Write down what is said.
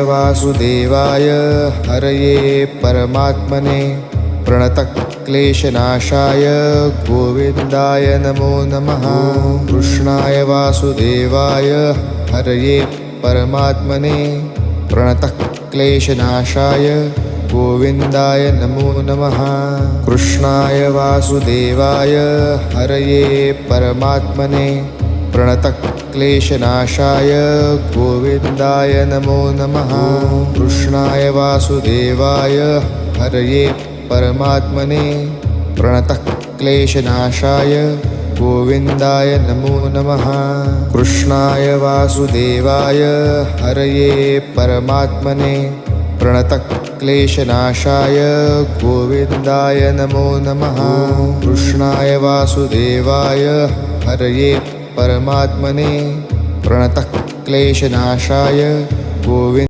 वासुदेवाय हरये परमात्मने प्रणतक्लेशनाशाय गोविन्दाय नमो नमः। कृष्णाय वासुदेवाय हरये परमात्मने प्रणतक्लेशनाशाय गोविन्दाय नमो नमः। कृष्णाय वासुदेवाय हरये परमात्मने प्रणतक्लेशनाशाय गोविन्दाय नमो नमः। कृष्णाय वासुदेवाय हरये परमात्मने प्रणतक्लेशनाशाय गोविन्दाय नमो नमः। कृष्णाय वासुदेवाय हरये परमात्मने प्रणतक्लेशनाशाय गोविन्दाय नमो नमः। कृष्णाय वासुदेवाय हरये परमात्मने प्रणतक्लेशनाशाय गोविन्द